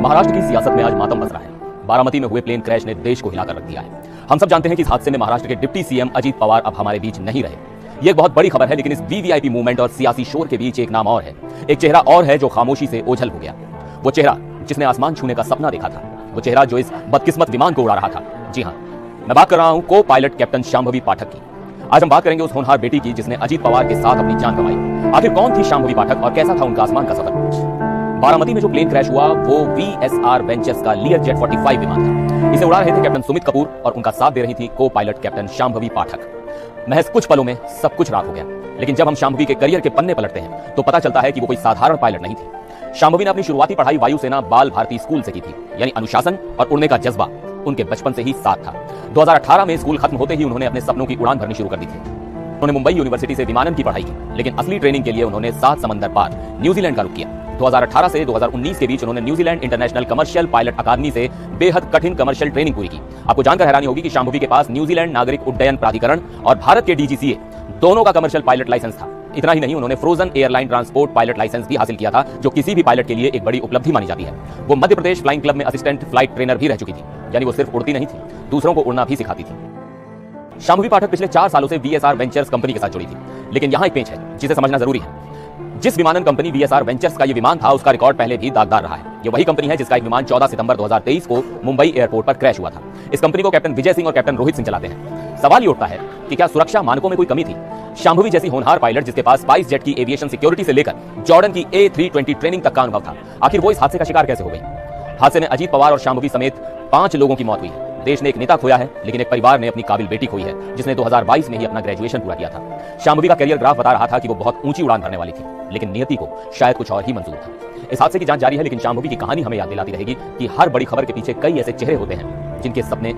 महाराष्ट्र की सियासत में आज मातम बस रहा है। बारामती में हुए प्लेन क्रैश ने देश को हिलाकर रख दिया है। हम सब जानते हैं कि इस हादसे में महाराष्ट्र के डिप्टी सीएम अजीत पवार अब हमारे बीच नहीं रहे। ये एक बहुत बड़ी खबर है, लेकिन इस वीवीआईपी मूवमेंट और सियासी शोर के बीच एक नाम और है, एक चेहरा और है जो खामोशी से ओझल हो गया। वो चेहरा जिसने आसमान छूने का सपना देखा था, वो चेहरा जो इस बदकिस्मत विमान को उड़ा रहा था। जी हाँ, मैं बात कर रहा हूं को पायलट कैप्टन शांभवी पाठक की। आज हम बात करेंगे उस होनहार बेटी की जिसने अजीत पवार के साथ अपनी जान गंवाई। आखिर कौन थी शांभवी पाठक और कैसा था उनका आसमान का सफर? बारामती में जो प्लेन क्रैश हुआ वो वीएसआर वेंचर्स का लीयरजेट 45 विमान था। इसे उड़ा रहे थे कैप्टन सुमित कपूर और उनका साथ दे रही थी को पायलट कैप्टन शांभवी पाठक। महज कुछ पलों में सब कुछ राख हो गया। लेकिन जब हम शांभवी के करियर के पन्ने पलटते हैं तो पता चलता है कि वो कोई साधारण पायलट नहीं थी। शांभवी ने अपनी शुरुआती पढ़ाई वायुसेना बाल भारती स्कूल से की थी, यानी अनुशासन और उड़ने का जज्बा उनके बचपन से ही साथ था। 2018 में स्कूल खत्म होते ही उन्होंने अपने सपनों की उड़ान भरनी शुरू कर दी थी। उन्होंने मुंबई यूनिवर्सिटी से विमानन की पढ़ाई की, लेकिन असली ट्रेनिंग के लिए उन्होंने 7 समंदर पार न्यूजीलैंड का रुख किया। 2018 से 2019 के बीच उन्होंने न्यूजीलैंड इंटरनेशनल कमर्शियल पायलट अकादमी से बेहद कठिन कमर्शियल ट्रेनिंग पूरी की। आपको जानकर हैरानी होगी कि शांभवी के पास न्यूजीलैंड नागरिक उड्डयन प्राधिकरण और भारत के डीजीसीए दोनों का कमर्शियल पायलट लाइसेंस था। इतना ही नहीं, उन्होंने frozen airline transport pilot licence भी हासिल किया था, जो किसी भी पायलट के लिए एक बड़ी उपलब्धि मानी जाती है। वो मध्य प्रदेश फ्लाइंग क्लब में असिस्टेंट फ्लाइट ट्रेनर भी रह चुकी थी, यानी वो सिर्फ उड़ती नहीं थी, दूसरों को उड़ना भी सिखाती थी। शांभवी पाठक पिछले 4 सालों से वीएसआर वेंचर्स कंपनी के साथ जुड़ी थी, लेकिन यहां एक पेंच है जिसे समझना जरूरी है। जिस विमानन कंपनी वीएसआर वेंचर्स का ये विमान था, उसका रिकॉर्ड पहले भी दागदार रहा है। ये वही कंपनी है जिसका एक विमान 14 सितंबर 2023 को मुंबई एयरपोर्ट पर क्रैश हुआ था। इस कंपनी को कैप्टन विजय सिंह और कैप्टन रोहित सिंह चलाते हैं। सवाल ये उठता है कि क्या सुरक्षा मानकों में कोई कमी थी? शांभवी जैसी होनहार पायलट जिसके पास स्पाइस जेट की एविएशन सिक्योरिटी से लेकर जॉर्डन की A320 ट्रेनिंग तक का अनुभव था, आखिर वो इस हादसे का शिकार कैसे हो गई? हादसे में अजीत पवार और शांभवी समेत 5 लोगों की मौत हुई है। देश ने एक नेता खोया है, लेकिन एक परिवार ने अपनी काबिल बेटी खोई है, जिसने 2022 में ही अपना ग्रेजुएशन पूरा किया था। शांभवी का करियर ग्राफ बता रहा था कि वो बहुत ऊंची उड़ान भरने वाली थी, लेकिन नियति को शायद कुछ और ही मंजूर था। इस हादसे की जांच जारी है, लेकिन शांभवी की कहानी हमें याद दिलाती रहेगी कि हर बड़ी खबर के पीछे कई ऐसे चेहरे होते हैं जिनके सपने